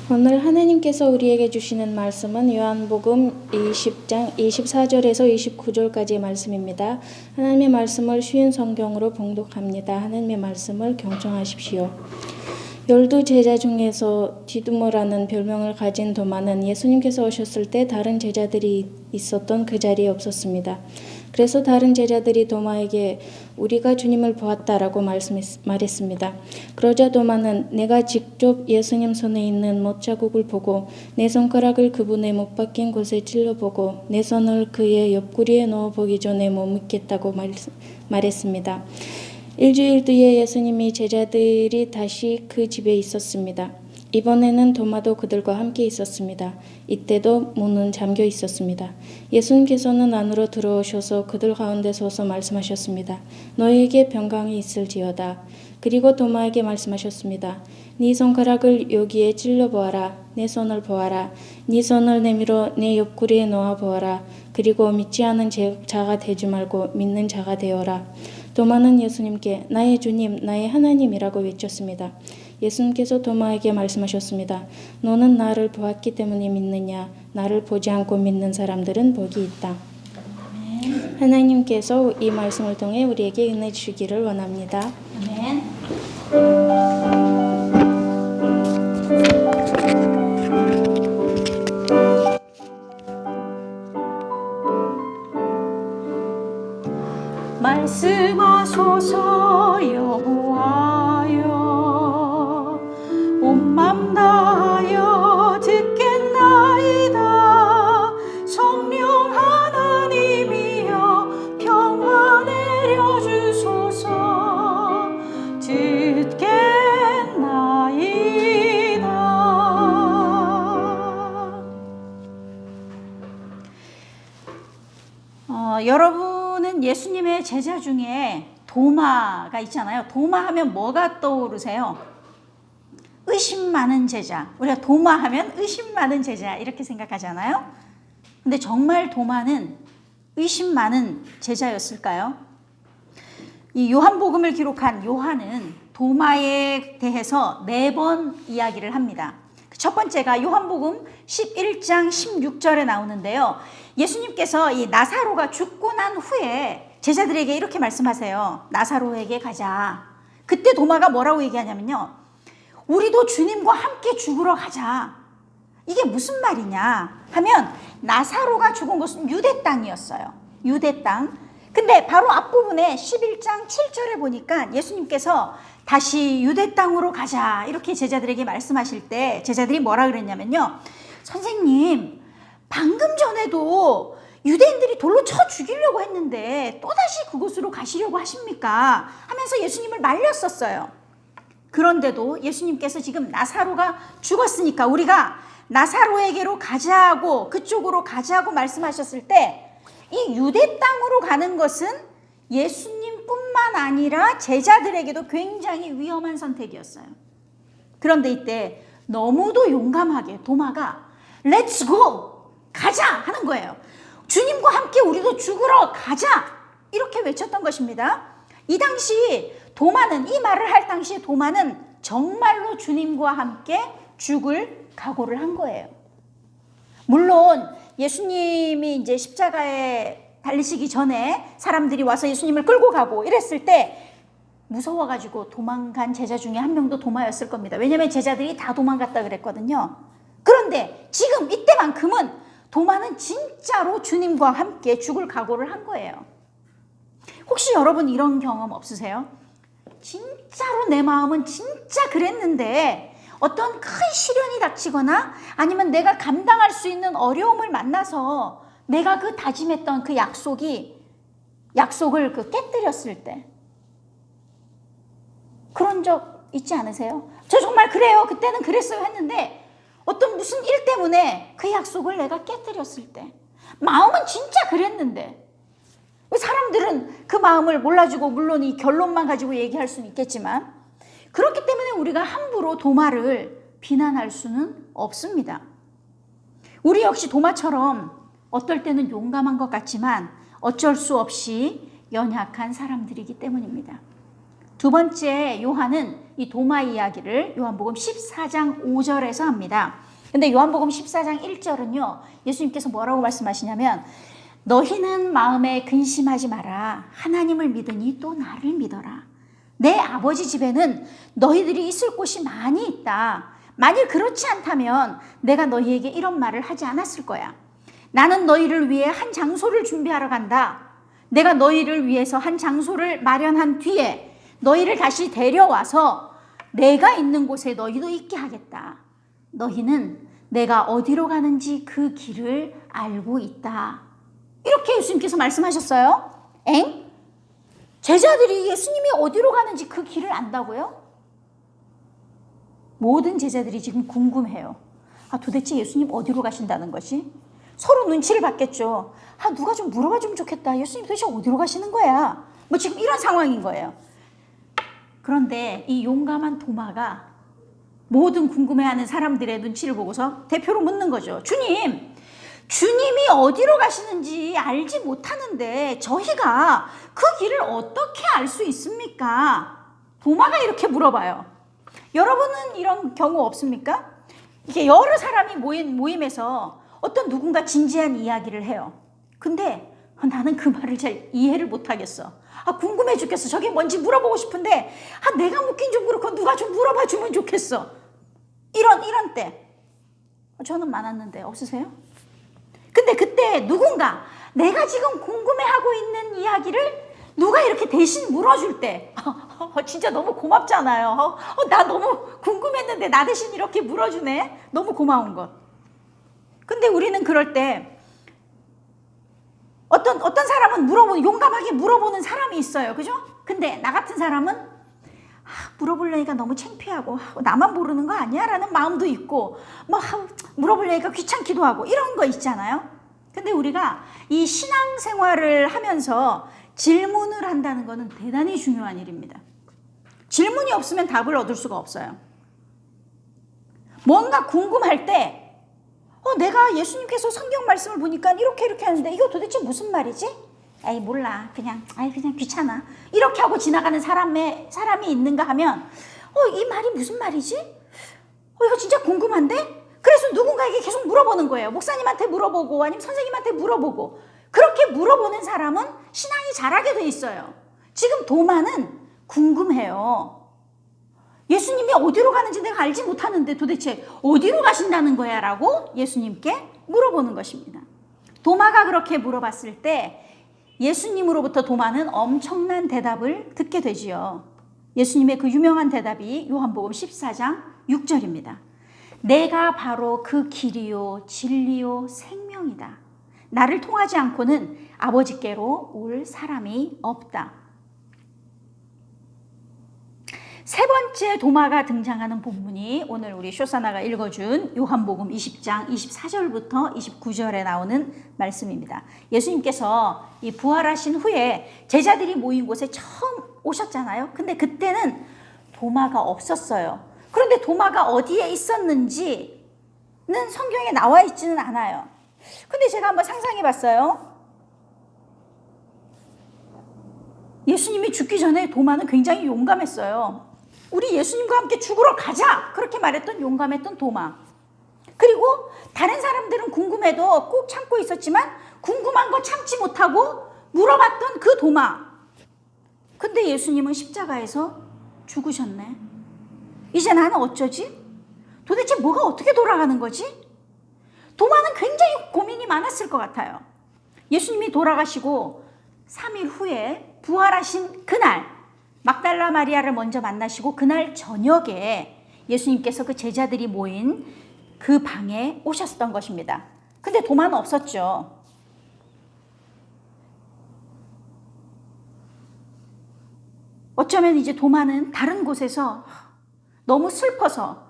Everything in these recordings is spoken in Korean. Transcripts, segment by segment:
오늘 하나님께서 우리에게 주시는 말씀은 요한복음 20장 24절에서 29절까지의 말씀입니다. 하나님의 말씀을 쉬운 성경으로 봉독합니다. 하나님의 말씀을 경청하십시오. 12제자 중에서 디두모라는 별명을 가진 도마는 예수님께서 오셨을 때 다른 제자들이 있었던 그 자리에 없었습니다. 그래서 다른 제자들이 도마에게 우리가 주님을 보았다라고 말했습니다. 그러자 도마는 내가 직접 예수님 손에 있는 못자국을 보고 내 손가락을 그분의 못 박힌 곳에 찔러보고 내 손을 그의 옆구리에 넣어보기 전에 못 믿겠다고 말했습니다. 일주일 뒤에 예수님이 제자들이 다시 그 집에 있었습니다. 이번에는 도마도 그들과 함께 있었습니다. 이때도 문은 잠겨 있었습니다. 예수님께서는 안으로 들어오셔서 그들 가운데 서서 말씀하셨습니다. 너희에게 평강이 있을지어다. 그리고 도마에게 말씀하셨습니다. 네 손가락을 여기에 찔러보아라. 내 손을 보아라. 네 손을 내밀어 내 옆구리에 넣어 보아라. 그리고 믿지 않은 자가 되지 말고 믿는 자가 되어라. 도마는 예수님께 나의 주님, 나의 하나님이라고 외쳤습니다. 예수님께서 도마에게 말씀하셨습니다. 너는 나를 보았기 때문에 믿느냐? 나를 보지 않고 믿는 사람들은 복이 있다. 아멘. 하나님께서 이 말씀을 통해 우리에게 은혜 주시기를 원합니다. 아멘. 말씀하소서 여호와여 온 맘 다하여 듣겠나이다. 성령 하나님이여 평화 내려주소서 듣겠나이다. 여러분은 예수님의 제자 중에 도마가 있잖아요. 도마 하면 뭐가 떠오르세요? 의심 많은 제자. 우리가 도마 하면 의심 많은 제자 이렇게 생각하잖아요. 근데 정말 도마는 의심 많은 제자였을까요? 이 요한복음을 기록한 요한은 도마에 대해서 4번 이야기를 합니다. 첫 번째가 요한복음 11장 16절에 나오는데요. 예수님께서 이 나사로가 죽고 난 후에 제자들에게 이렇게 말씀하세요. 나사로에게 가자. 그때 도마가 뭐라고 얘기하냐면요. 우리도 주님과 함께 죽으러 가자. 이게 무슨 말이냐 하면 나사로가 죽은 곳은 유대 땅이었어요. 유대 땅. 근데 바로 앞부분에 11장 7절에 보니까 예수님께서 다시 유대 땅으로 가자 이렇게 제자들에게 말씀하실 때 제자들이 뭐라 그랬냐면요. 선생님, 방금 전에도 유대인들이 돌로 쳐 죽이려고 했는데 또다시 그곳으로 가시려고 하십니까? 하면서 예수님을 말렸었어요. 그런데도 예수님께서 지금 나사로가 죽었으니까 우리가 나사로에게로 가자고 그쪽으로 가자고 말씀하셨을 때 이 유대 땅으로 가는 것은 예수님뿐만 아니라 제자들에게도 굉장히 위험한 선택이었어요. 그런데 이때 너무도 용감하게 도마가 Let's go! 가자! 하는 거예요. 주님과 함께 우리도 죽으러 가자! 이렇게 외쳤던 것입니다. 이 당시 도마는 이 말을 할 당시에 도마는 정말로 주님과 함께 죽을 각오를 한 거예요. 물론 예수님이 이제 십자가에 달리시기 전에 사람들이 와서 예수님을 끌고 가고 이랬을 때 무서워가지고 도망간 제자 중에 한 명도 도마였을 겁니다. 왜냐하면 제자들이 다 도망갔다 그랬거든요. 그런데 지금 이때만큼은 도마는 진짜로 주님과 함께 죽을 각오를 한 거예요. 혹시 여러분 이런 경험 없으세요? 진짜로 내 마음은 진짜 그랬는데 어떤 큰 시련이 닥치거나 아니면 내가 감당할 수 있는 어려움을 만나서 내가 그 다짐했던 그 약속을 깨뜨렸을 때 그런 적 있지 않으세요? 저 정말 그래요. 그때는 그랬어요 했는데 어떤 무슨 일 때문에 그 약속을 내가 깨뜨렸을 때 마음은 진짜 그랬는데 사람들은 그 마음을 몰라주고 물론 이 결론만 가지고 얘기할 수는 있겠지만 그렇기 때문에 우리가 함부로 도마를 비난할 수는 없습니다. 우리 역시 도마처럼 어떨 때는 용감한 것 같지만 어쩔 수 없이 연약한 사람들이기 때문입니다. 두 번째 요한은 이 도마 이야기를 요한복음 14장 5절에서 합니다. 근데 요한복음 14장 1절은요. 예수님께서 뭐라고 말씀하시냐면 너희는 마음에 근심하지 마라. 하나님을 믿으니 또 나를 믿어라. 내 아버지 집에는 너희들이 있을 곳이 많이 있다. 만일 그렇지 않다면 내가 너희에게 이런 말을 하지 않았을 거야. 나는 너희를 위해 한 장소를 준비하러 간다. 내가 너희를 위해서 한 장소를 마련한 뒤에 너희를 다시 데려와서 내가 있는 곳에 너희도 있게 하겠다. 너희는 내가 어디로 가는지 그 길을 알고 있다. 이렇게 예수님께서 말씀하셨어요. 엥? 제자들이 예수님이 어디로 가는지 그 길을 안다고요? 모든 제자들이 지금 궁금해요. 도대체 예수님 어디로 가신다는 것이? 서로 눈치를 봤겠죠. 누가 좀 물어봐 주면 좋겠다. 예수님 도대체 어디로 가시는 거야? 뭐 지금 이런 상황인 거예요. 그런데 이 용감한 도마가 모든 궁금해하는 사람들의 눈치를 보고서 대표로 묻는 거죠. 주님이 어디로 가시는지 알지 못하는데 저희가 그 길을 어떻게 알 수 있습니까? 도마가 이렇게 물어봐요. 여러분은 이런 경우 없습니까? 이게 여러 사람이 모임에서 어떤 누군가 진지한 이야기를 해요. 근데 나는 그 말을 잘 이해를 못하겠어. 궁금해 죽겠어. 저게 뭔지 물어보고 싶은데 내가 묻긴 좀 그렇고 누가 좀 물어봐 주면 좋겠어. 이런 때 저는 많았는데 없으세요? 근데 그때 누군가 내가 지금 궁금해하고 있는 이야기를 누가 이렇게 대신 물어줄 때 진짜 너무 고맙잖아요. 나 너무 궁금했는데 나 대신 이렇게 물어주네. 너무 고마운 것. 근데 우리는 그럴 때 어떤 사람은 용감하게 물어보는 사람이 있어요. 그죠? 근데 나 같은 사람은 물어보려니까 너무 창피하고 나만 모르는 거 아니야? 라는 마음도 있고 물어보려니까 귀찮기도 하고 이런 거 있잖아요. 근데 우리가 이 신앙생활을 하면서 질문을 한다는 것은 대단히 중요한 일입니다. 질문이 없으면 답을 얻을 수가 없어요. 뭔가 궁금할 때 내가 예수님께서 성경 말씀을 보니까 이렇게 하는데 이거 도대체 무슨 말이지? 몰라. 그냥 귀찮아. 이렇게 하고 지나가는 사람이 있는가 하면 이 말이 무슨 말이지? 이거 진짜 궁금한데? 그래서 누군가에게 계속 물어보는 거예요. 목사님한테 물어보고 아니면 선생님한테 물어보고. 그렇게 물어보는 사람은 신앙이 자라게 돼 있어요. 지금 도마는 궁금해요. 예수님이 어디로 가는지 내가 알지 못하는데 도대체 어디로 가신다는 거야? 라고 예수님께 물어보는 것입니다. 도마가 그렇게 물어봤을 때 예수님으로부터 도마는 엄청난 대답을 듣게 되지요. 예수님의 그 유명한 대답이 요한복음 14장 6절입니다. 내가 바로 그 길이요 진리요 생명이다. 나를 통하지 않고는 아버지께로 올 사람이 없다. 세 번째 도마가 등장하는 본문이 오늘 우리 쇼사나가 읽어준 요한복음 20장 24절부터 29절에 나오는 말씀입니다. 예수님께서 이 부활하신 후에 제자들이 모인 곳에 처음 오셨잖아요. 근데 그때는 도마가 없었어요. 그런데 도마가 어디에 있었는지는 성경에 나와 있지는 않아요. 근데 제가 한번 상상해 봤어요. 예수님이 죽기 전에 도마는 굉장히 용감했어요. 우리 예수님과 함께 죽으러 가자! 그렇게 말했던 용감했던 도마. 그리고 다른 사람들은 궁금해도 꼭 참고 있었지만 궁금한 거 참지 못하고 물어봤던 그 도마. 근데 예수님은 십자가에서 죽으셨네. 이제 나는 어쩌지? 도대체 뭐가 어떻게 돌아가는 거지? 도마는 굉장히 고민이 많았을 것 같아요. 예수님이 돌아가시고 3일 후에 부활하신 그날 막달라 마리아를 먼저 만나시고 그날 저녁에 예수님께서 그 제자들이 모인 그 방에 오셨던 것입니다. 근데 도마는 없었죠. 어쩌면 이제 도마는 다른 곳에서 너무 슬퍼서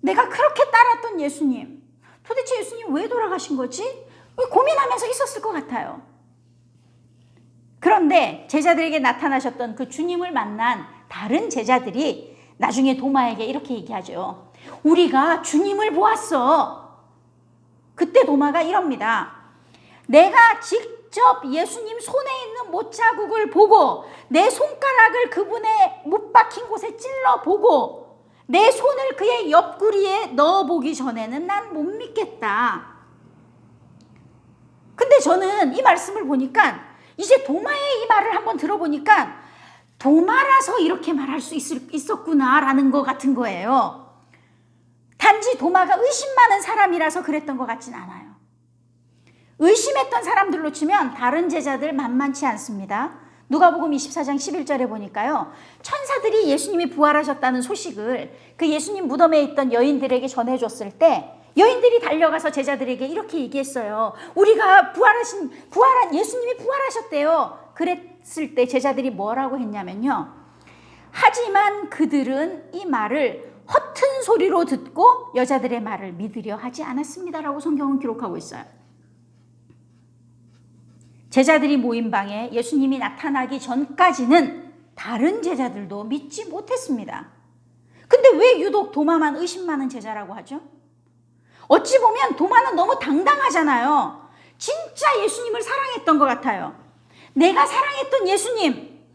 내가 그렇게 따랐던 예수님, 도대체 예수님 왜 돌아가신 거지? 고민하면서 있었을 것 같아요. 그런데 제자들에게 나타나셨던 그 주님을 만난 다른 제자들이 나중에 도마에게 이렇게 얘기하죠. 우리가 주님을 보았어. 그때 도마가 이럽니다. 내가 직접 예수님 손에 있는 못자국을 보고 내 손가락을 그분의 못 박힌 곳에 찔러 보고 내 손을 그의 옆구리에 넣어 보기 전에는 난 못 믿겠다. 근데 저는 이 말씀을 보니까 이제 도마의 이 말을 한번 들어보니까 도마라서 이렇게 말할 수 있었구나라는 것 같은 거예요. 단지 도마가 의심 많은 사람이라서 그랬던 것 같진 않아요. 의심했던 사람들로 치면 다른 제자들 만만치 않습니다. 누가복음 24장 11절에 보니까요. 천사들이 예수님이 부활하셨다는 소식을 그 예수님 무덤에 있던 여인들에게 전해줬을 때 여인들이 달려가서 제자들에게 이렇게 얘기했어요. 우리가 부활한 예수님이 부활하셨대요. 그랬을 때 제자들이 뭐라고 했냐면요. 하지만 그들은 이 말을 허튼 소리로 듣고 여자들의 말을 믿으려 하지 않았습니다라고 성경은 기록하고 있어요. 제자들이 모인 방에 예수님이 나타나기 전까지는 다른 제자들도 믿지 못했습니다. 근데 왜 유독 도마만 의심 많은 제자라고 하죠? 어찌 보면 도마는 너무 당당하잖아요. 진짜 예수님을 사랑했던 것 같아요. 내가 사랑했던 예수님,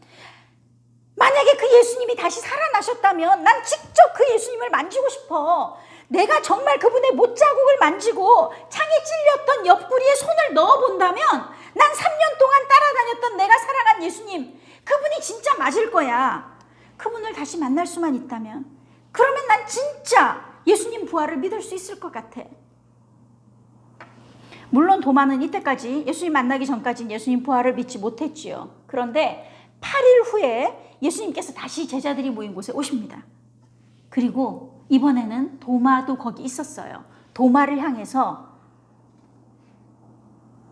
만약에 그 예수님이 다시 살아나셨다면 난 직접 그 예수님을 만지고 싶어. 내가 정말 그분의 못자국을 만지고 창에 찔렸던 옆구리에 손을 넣어본다면 난 3년 동안 따라다녔던 내가 사랑한 예수님, 그분이 진짜 맞을 거야. 그분을 다시 만날 수만 있다면 그러면 난 진짜 예수님 부활을 믿을 수 있을 것 같아. 물론 도마는 이때까지 예수님 만나기 전까지는 예수님 부활을 믿지 못했지요. 그런데 8일 후에 예수님께서 다시 제자들이 모인 곳에 오십니다. 그리고 이번에는 도마도 거기 있었어요. 도마를 향해서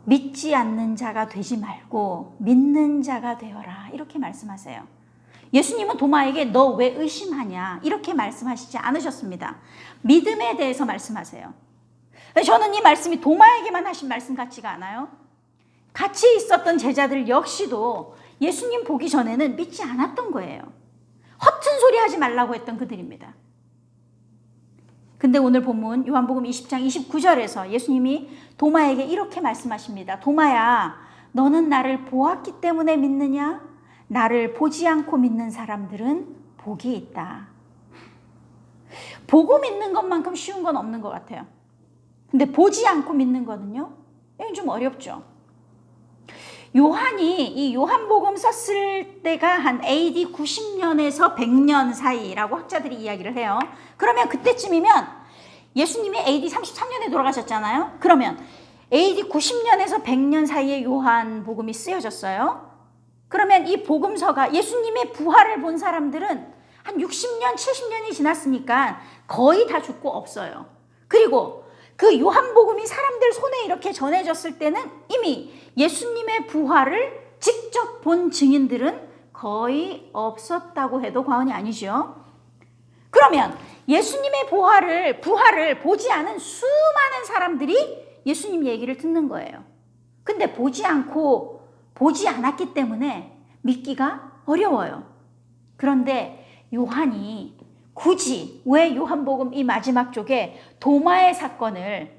믿지 않는 자가 되지 말고 믿는 자가 되어라 이렇게 말씀하세요. 예수님은 도마에게 너 왜 의심하냐 이렇게 말씀하시지 않으셨습니다. 믿음에 대해서 말씀하세요. 저는 이 말씀이 도마에게만 하신 말씀 같지가 않아요. 같이 있었던 제자들 역시도 예수님 보기 전에는 믿지 않았던 거예요. 허튼 소리 하지 말라고 했던 그들입니다. 근데 오늘 본문 요한복음 20장 29절에서 예수님이 도마에게 이렇게 말씀하십니다. 도마야, 너는 나를 보았기 때문에 믿느냐? 나를 보지 않고 믿는 사람들은 복이 있다. 보고 믿는 것만큼 쉬운 건 없는 것 같아요. 근데 보지 않고 믿는 거는요? 이건 좀 어렵죠. 요한이 이 요한복음 썼을 때가 한 AD 90년에서 100년 사이라고 학자들이 이야기를 해요. 그러면 그때쯤이면 예수님이 AD 33년에 돌아가셨잖아요. 그러면 AD 90년에서 100년 사이에 요한복음이 쓰여졌어요. 그러면 이 복음서가 예수님의 부활을 본 사람들은 한 60년, 70년이 지났으니까 거의 다 죽고 없어요. 그리고 그 요한복음이 사람들 손에 이렇게 전해졌을 때는 이미 예수님의 부활을 직접 본 증인들은 거의 없었다고 해도 과언이 아니죠. 그러면 예수님의 부활을 보지 않은 수많은 사람들이 예수님 얘기를 듣는 거예요. 근데 보지 않았기 때문에 믿기가 어려워요. 그런데 요한이 굳이 왜 요한복음 이 마지막 쪽에 도마의 사건을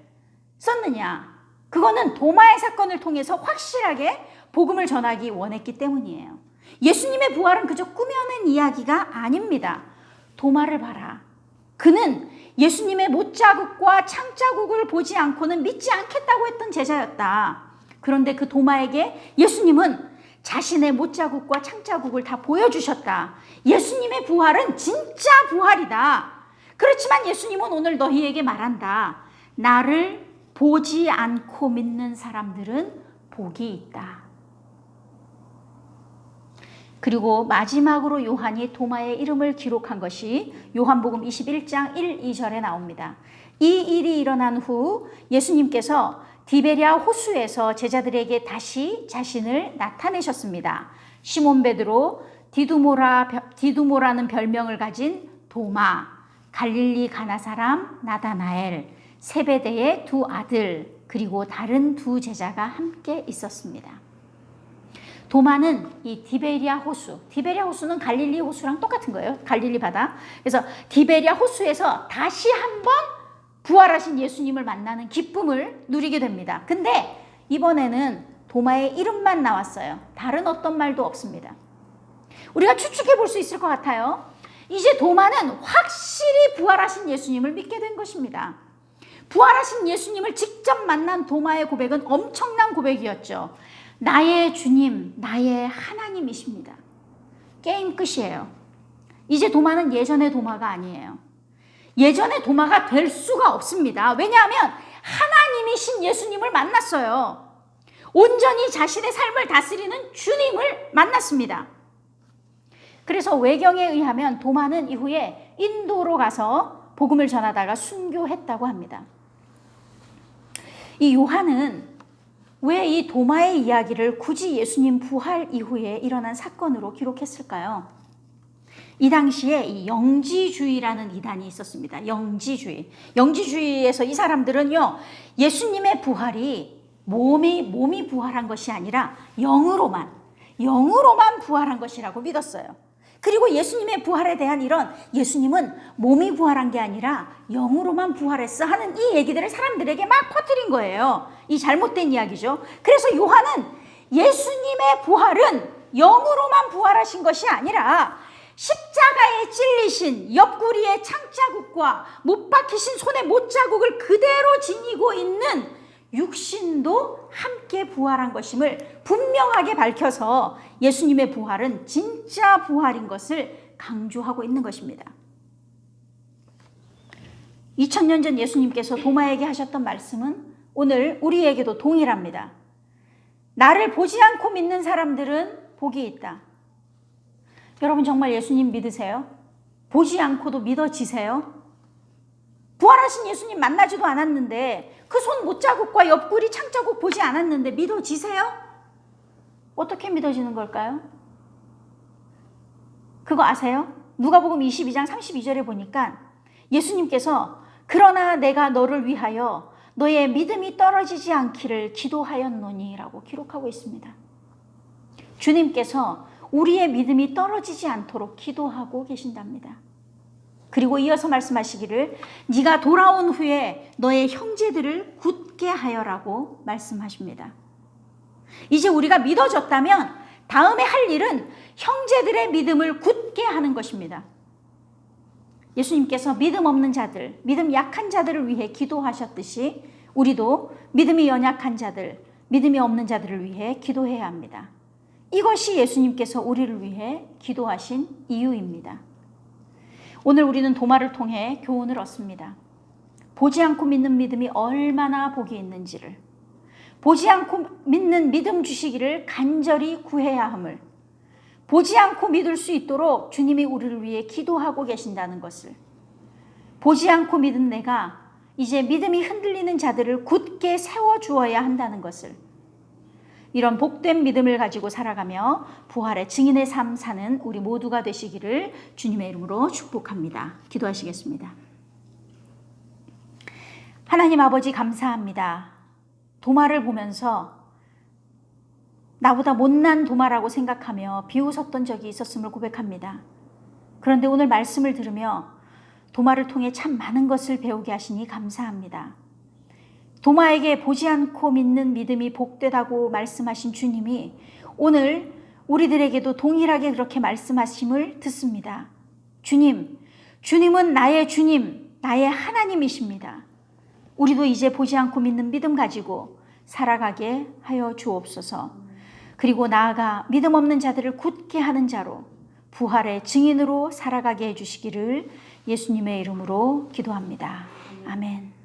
썼느냐? 그거는 도마의 사건을 통해서 확실하게 복음을 전하기 원했기 때문이에요. 예수님의 부활은 그저 꾸며낸 이야기가 아닙니다. 도마를 봐라. 그는 예수님의 못자국과 창자국을 보지 않고는 믿지 않겠다고 했던 제자였다. 그런데 그 도마에게 예수님은 자신의 못자국과 창자국을 다 보여주셨다. 예수님의 부활은 진짜 부활이다. 그렇지만 예수님은 오늘 너희에게 말한다. 나를 보지 않고 믿는 사람들은 복이 있다. 그리고 마지막으로 요한이 도마의 이름을 기록한 것이 요한복음 21장 1, 2절에 나옵니다. 이 일이 일어난 후 예수님께서 디베랴 호수에서 제자들에게 다시 자신을 나타내셨습니다. 시몬 베드로, 디두모라는 별명을 가진 도마, 갈릴리 가나 사람 나다나엘, 세베대의 두 아들, 그리고 다른 두 제자가 함께 있었습니다. 도마는 이 디베랴 호수는 갈릴리 호수랑 똑같은 거예요. 갈릴리 바다. 그래서 디베랴 호수에서 다시 한번 부활하신 예수님을 만나는 기쁨을 누리게 됩니다. 근데 이번에는 도마의 이름만 나왔어요. 다른 어떤 말도 없습니다. 우리가 추측해 볼 수 있을 것 같아요. 이제 도마는 확실히 부활하신 예수님을 믿게 된 것입니다. 부활하신 예수님을 직접 만난 도마의 고백은 엄청난 고백이었죠. 나의 주님, 나의 하나님이십니다. 게임 끝이에요. 이제 도마는 예전의 도마가 아니에요. 예전의 도마가 될 수가 없습니다. 왜냐하면 하나님이신 예수님을 만났어요. 온전히 자신의 삶을 다스리는 주님을 만났습니다. 그래서 외경에 의하면 도마는 이후에 인도로 가서 복음을 전하다가 순교했다고 합니다. 이 요한은 왜 이 도마의 이야기를 굳이 예수님 부활 이후에 일어난 사건으로 기록했을까요? 이 당시에 이 영지주의라는 이단이 있었습니다. 영지주의. 영지주의에서 이 사람들은요, 예수님의 부활이 몸이 부활한 것이 아니라 영으로만 부활한 것이라고 믿었어요. 그리고 예수님의 부활에 대한 이런 예수님은 몸이 부활한 게 아니라 영으로만 부활했어 하는 이 얘기들을 사람들에게 막 퍼뜨린 거예요. 이 잘못된 이야기죠. 그래서 요한은 예수님의 부활은 영으로만 부활하신 것이 아니라 십자가에 찔리신 옆구리의 창자국과 못 박히신 손의 못자국을 그대로 지니고 있는 육신도 함께 부활한 것임을 분명하게 밝혀서 예수님의 부활은 진짜 부활인 것을 강조하고 있는 것입니다. 2000년 전 예수님께서 도마에게 하셨던 말씀은 오늘 우리에게도 동일합니다. 나를 보지 않고 믿는 사람들은 복이 있다. 여러분 정말 예수님 믿으세요? 보지 않고도 믿어지세요? 부활하신 예수님 만나지도 않았는데 그 손 못자국과 옆구리 창자국 보지 않았는데 믿어지세요? 어떻게 믿어지는 걸까요? 그거 아세요? 누가복음 22장 32절에 보니까 예수님께서 그러나 내가 너를 위하여 너의 믿음이 떨어지지 않기를 기도하였노니 라고 기록하고 있습니다. 주님께서 우리의 믿음이 떨어지지 않도록 기도하고 계신답니다. 그리고 이어서 말씀하시기를 네가 돌아온 후에 너의 형제들을 굳게 하여라고 말씀하십니다. 이제 우리가 믿어졌다면 다음에 할 일은 형제들의 믿음을 굳게 하는 것입니다. 예수님께서 믿음 없는 자들, 믿음 약한 자들을 위해 기도하셨듯이 우리도 믿음이 연약한 자들, 믿음이 없는 자들을 위해 기도해야 합니다. 이것이 예수님께서 우리를 위해 기도하신 이유입니다. 오늘 우리는 도마를 통해 교훈을 얻습니다. 보지 않고 믿는 믿음이 얼마나 복이 있는지를, 보지 않고 믿는 믿음 주시기를 간절히 구해야 함을, 보지 않고 믿을 수 있도록 주님이 우리를 위해 기도하고 계신다는 것을, 보지 않고 믿은 내가 이제 믿음이 흔들리는 자들을 굳게 세워주어야 한다는 것을, 이런 복된 믿음을 가지고 살아가며 부활의 증인의 삶 사는 우리 모두가 되시기를 주님의 이름으로 축복합니다. 기도하시겠습니다. 하나님 아버지 감사합니다. 도마를 보면서 나보다 못난 도마라고 생각하며 비웃었던 적이 있었음을 고백합니다. 그런데 오늘 말씀을 들으며 도마를 통해 참 많은 것을 배우게 하시니 감사합니다. 도마에게 보지 않고 믿는 믿음이 복되다고 말씀하신 주님이 오늘 우리들에게도 동일하게 그렇게 말씀하심을 듣습니다. 주님은 나의 주님, 나의 하나님이십니다. 우리도 이제 보지 않고 믿는 믿음 가지고 살아가게 하여 주옵소서. 그리고 나아가 믿음 없는 자들을 굳게 하는 자로 부활의 증인으로 살아가게 해주시기를 예수님의 이름으로 기도합니다. 아멘.